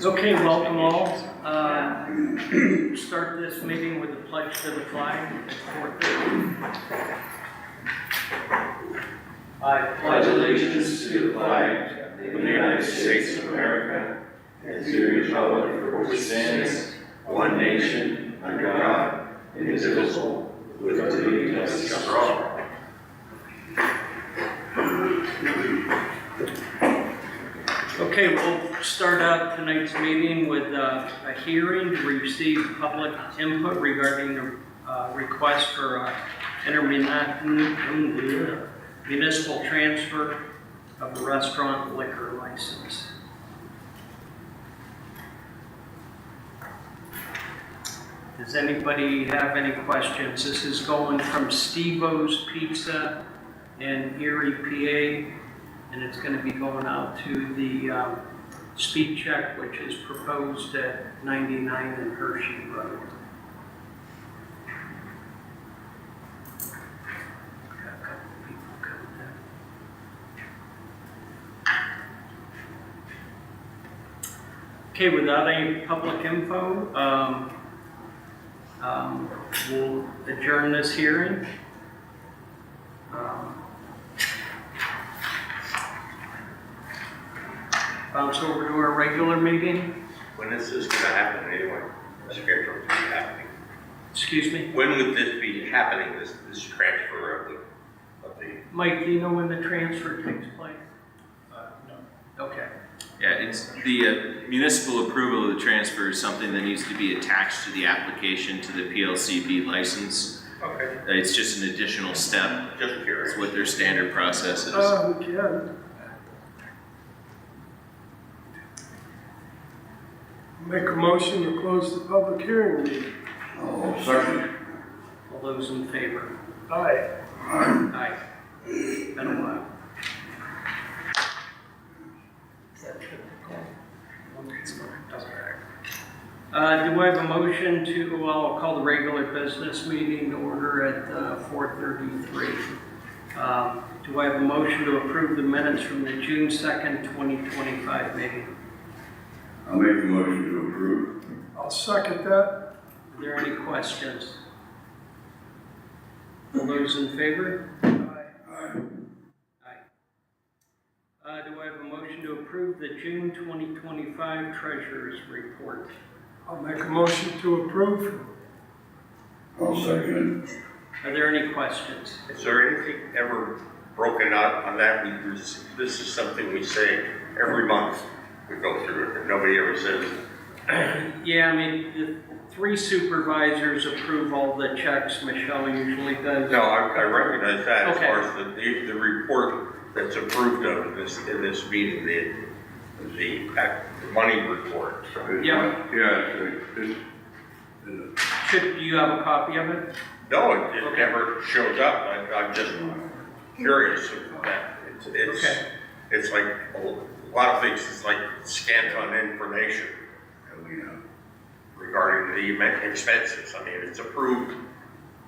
Okay, welcome all. Start this meeting with a pledge to the flag at 4:30. I pledge allegiance to the flag of the United States of America and to the republic for which stands one nation under God, indivisible, with liberty and justice for all. Okay, we'll start out tonight's meeting with a hearing to receive public input regarding the request for municipal transfer of a restaurant liquor license. Does anybody have any questions? This is going from Steve-O's Pizza in Erie, PA, and it's going to be going out to the speed check, which is proposed at 99 and Hershey Road. Got a couple people coming in. Okay, without any public info, we'll adjourn this hearing. Bounce over to our regular meeting. When is this going to happen anyway? Scheduled to be happening. Excuse me? When would this be happening, this transfer of the... Mike, do you know when the transfer takes place? No. Okay. Yeah, it's the municipal approval of the transfer is something that needs to be attached to the application to the PLCB license. Okay. It's just an additional step. Just curious. It's what their standard process is. Okay. Make a motion to close the public hearing meeting. Oh, second. All those in favor? Aye. Aye. Been a while. Do I have a motion to, well, I'll call the regular business meeting to order at 4:33. Do I have a motion to approve the minutes from the June 2nd, 2025 meeting? I'll make the motion to approve. I'll second that. Are there any questions? All those in favor? Aye. Aye. Do I have a motion to approve the June 2025 Treasurer's Report? I'll make a motion to approve. I'll second. Are there any questions? Is there anything ever broken out on that? This is something we say every month. We go through it, and nobody ever says it. Yeah, I mean, the 3 supervisors approve all the checks. Michelle usually does. No, I recognize that as Okay. far as the report that's approved of in this meeting, the money report. Yeah. Yeah, Do you have a copy of it? No, it never shows up. I'm just curious about that. It's like a lot of things. It's like scant on information regarding the expenses. I mean, it's approved.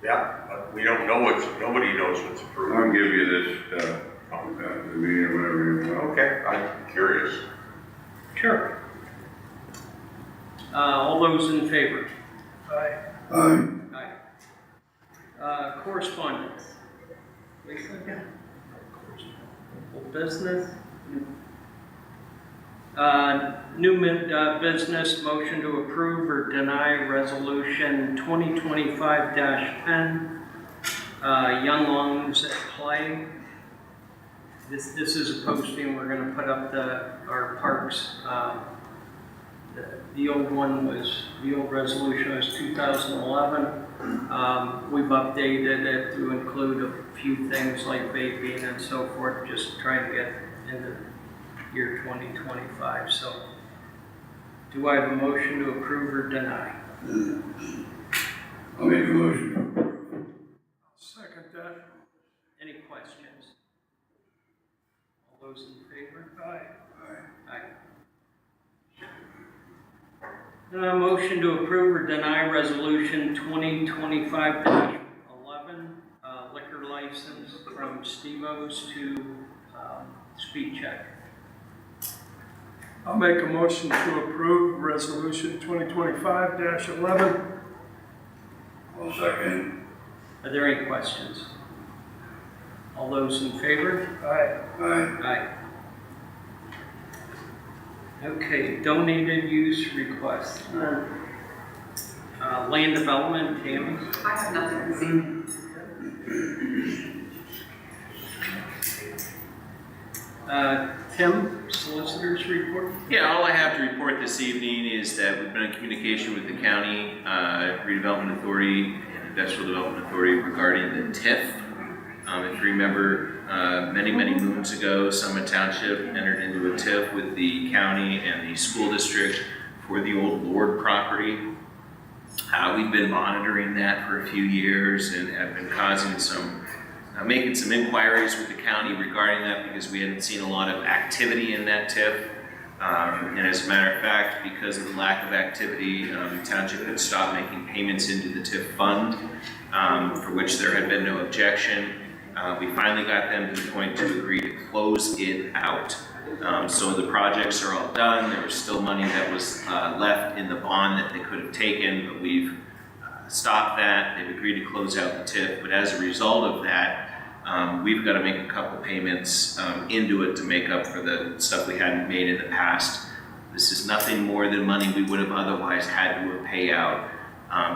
Yeah, but we don't know nobody knows what's approved. I'll give you this, the meeting or whatever you want. Okay, I'm curious. Sure. All those in favor? Aye. Aye. Aye. Correspondence. Lisa? Old business? New business, motion to approve or deny resolution 2025-10, Young Lungs at Play. This is a posting we're going to put up our parks. The old resolution was 2011. We've updated it to include a few things like vaping and so forth, just trying to get into year 2025. So, do I have a motion to approve or deny? I'll make a motion to approve. I'll second that. Any questions? All those in favor? Aye. Aye. Motion to approve or deny resolution 2025-11, liquor license from Steve-O's to Speed Check. I'll make a motion to approve resolution 2025-11. I'll second. Are there any questions? All those in favor? Aye. Aye. Aye. Okay, donated use request. Land development, Tammy? I have nothing to see. Tim, solicitor's report? Yeah, all I have to report this evening is that we've been in communication with the county redevelopment authority and industrial development authority regarding the TIF. If you remember, many moons ago, Summit Township entered into a TIF with the county and the school district for the old Lord property. We've been monitoring that for a few years and have been making some inquiries with the county regarding that because we hadn't seen a lot of activity in that TIF. And as a matter of fact, because of the lack of activity, the township had stopped making payments into the TIF fund, for which there had been no objection. We finally got them to the point to agree to close it out. So the projects are all done. There was still money that was left in the bond that they could have taken, but we've stopped that. They've agreed to close out the TIF, but as a result of that, we've got to make a couple payments into it to make up for the stuff we hadn't made in the past. This is nothing more than money we would have otherwise had to pay out.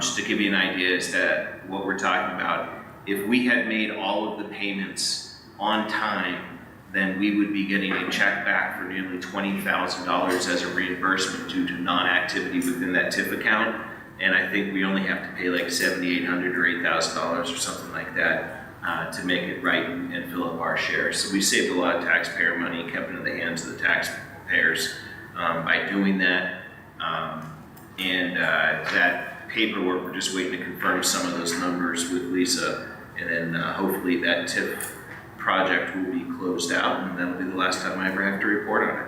Just to give you an idea as to what we're talking about, if we had made all of the payments on time, then we would be getting a check back for nearly $20,000 as a reimbursement due to non-activity within that TIF account. And I think we only have to pay like $7,800 or $8,000 or something like that to make it right and fill up our share. So we saved a lot of taxpayer money, kept it in the hands of the taxpayers by doing that. That paperwork, we're just waiting to confirm some of those numbers with Lisa, and then hopefully that TIF project will be closed out, and that'll be the last time I ever have to report on it.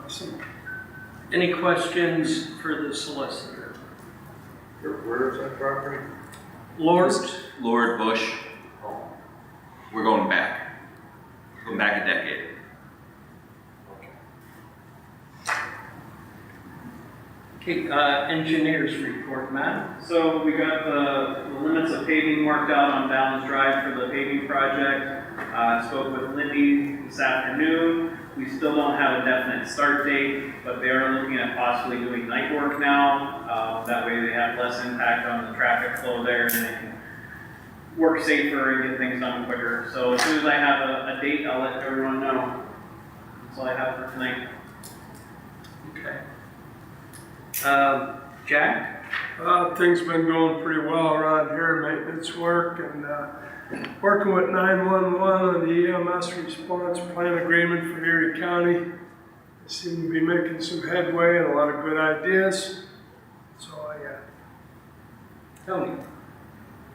Awesome. Any questions for the solicitor? Where is that property? Lord? Lord Bush, we're going back a decade. Okay, engineers report, Matt? So we got the limits of paving marked out on Balance Drive for the paving project. Spoke with Lindy this afternoon. We still don't have a definite start date, but they are looking at possibly doing night work now. That way they have less impact on the traffic flow there and they can work safer and get things done quicker. So as soon as I have a date, I'll let everyone know. That's all I have for tonight. Okay. Jack? Things been going pretty well around here, maintenance work and working with 911 on the EMS response plan agreement for Erie County. They seem to be making some headway and a lot of good ideas. That's all I got. Tony?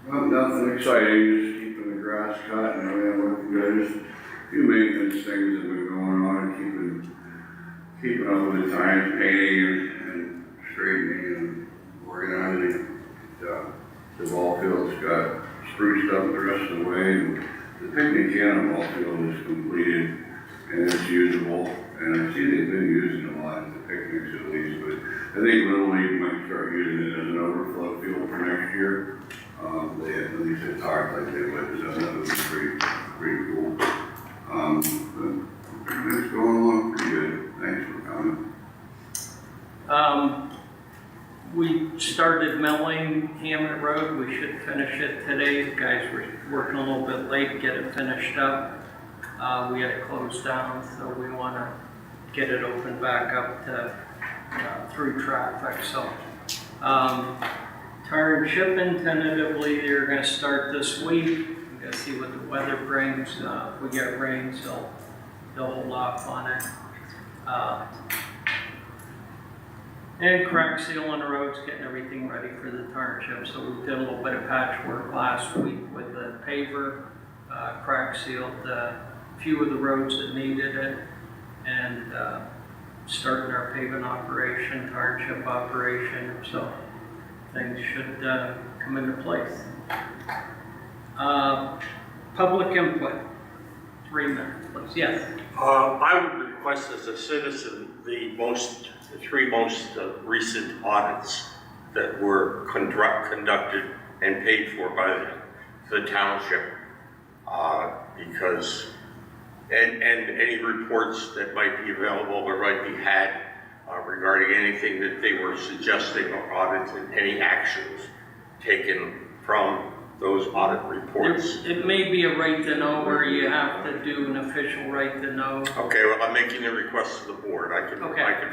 Well, nothing exciting, just keeping the grass cut and everything looking good. Just a few maintenance things that have been going on, keeping up with the times, painting and straightening and organizing. The ball field's got spruced up the rest of the way, and the picnic cannonball field is completed and it's usable. And I see they've been using a lot at the picnics at least, but I think Little League might start using it as an overflow field for next year. They at least had talked like they would, so that would be pretty cool. But it's going along pretty good. Thanks for coming. We started milling Hammett Road. We should finish it today. The guys were working a little bit late to get it finished up. We had it closed down, so we want to get it opened back up to through traffic. So tire and shipping, tentatively they're going to start this week. We got to see what the weather brings. If we get rain, so they'll hold off on it. And crack seal on the roads, getting everything ready for the tar and chip. So we did a little bit of patchwork last week with the paver, crack sealed a few of the roads that needed it, and starting our paving operation, tar and chip operation. So things should come into place. Public input, 3 minutes. please. Yes. I would request as a citizen, the three most recent audits that were conducted and paid for by the township, because, and any reports that might be available or might be had regarding anything that they were suggesting or audits and any actions taken from those audit reports. It may be a right to know where you have to do an official right to know. Okay, well, I'm making a request to the board. I can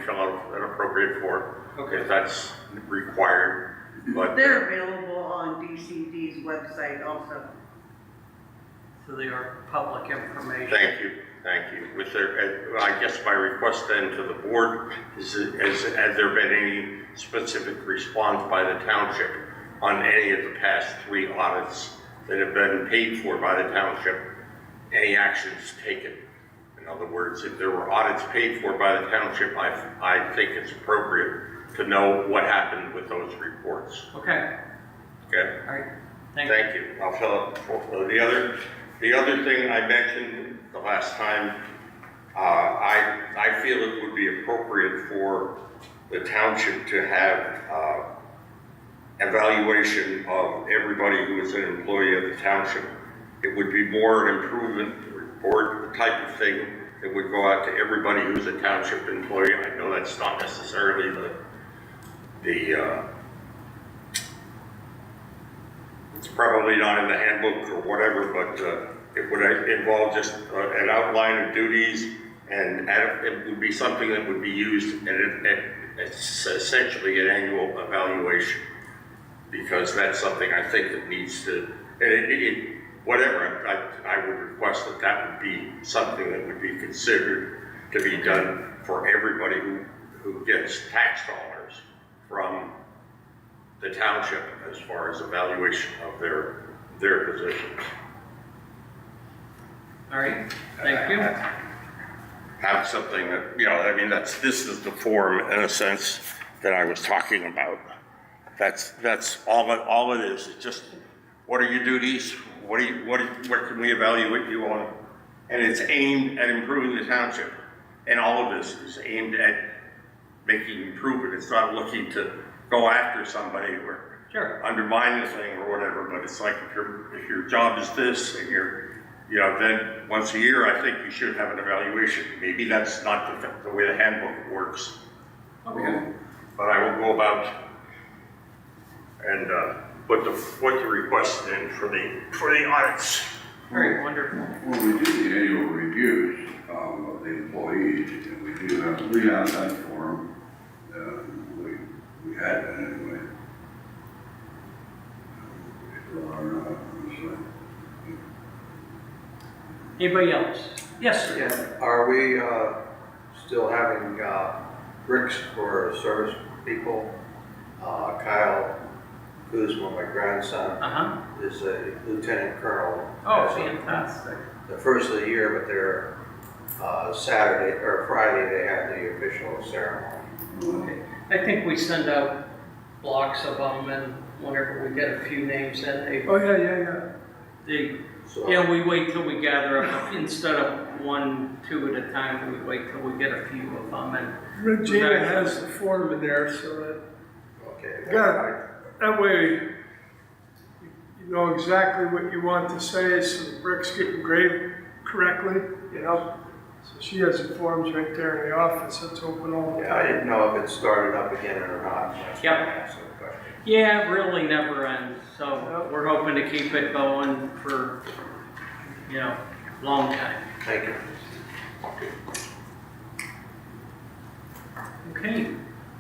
fill out an appropriate form. Okay. If that's required, but. They're available on DCD's website also. So they are public information. Thank you. With their, I guess my request then to the board is, has there been any specific response by the township on any of the past 3 audits that have been paid for by the township? Any actions taken? In other words, if there were audits paid for by the township, I think it's appropriate to know what happened with those reports. Okay. Okay? All right. Thank you. I'll fill out the other thing I mentioned the last time, I feel it would be appropriate for the township to have evaluation of everybody who is an employee of the township. It would be more an improvement report, the type of thing that would go out to everybody who's a township employee. I know that's not necessarily it's probably not in the handbook or whatever, but it would involve just an outline of duties, and it would be something that would be used, and it's essentially an annual evaluation, because that's something I think that needs to, whatever, I would request that would be something that would be considered to be done for everybody who gets tax dollars from the township as far as evaluation of their positions. All right. Thank you. Have something that, this is the form in a sense that I was talking about. That's all it is. It's just, what are your duties? What can we evaluate you on? And it's aimed at improving the township. And all of this is aimed at making improvement. It's not looking to go after somebody or undermine the thing or whatever, but it's like if your job is this and then once a year I think you should have an evaluation. Maybe that's not the way the handbook works. Okay. But I will go about and put the request in for the audits. Very wonderful. Well, we do the annual reviews of the employees, and we have that form. We had that anyway. Anybody else? Yes, sir. Yeah, are we still having bricks for service people? Kyle Kuzma, my grandson, is a lieutenant colonel. Oh, As of fantastic. the first of the year, but they're Saturday or Friday, they have the official ceremony. Okay. I think we send out blocks of them, and whenever we get a few names in, we wait till we gather up, instead of 1, 2 at a time, we wait till we get a few of them. And Regina has the form in there, so that, Okay. that way you know exactly what you want to say, so the bricks get engraved correctly, So she has the forms right there in the office. It's open all the Yeah, I time. didn't know if it started up again or not. That's why I asked the question. yeah, it really never ends. So we're hoping to keep it going for, long time. Thank you. Okay.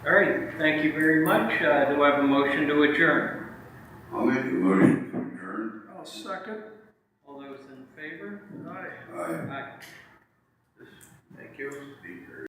All right. Thank you very much. Do I have a motion to adjourn? I'll make a motion to adjourn. I'll second. All those in favor? Aye. Aye. Aye. Thank you. Speaker.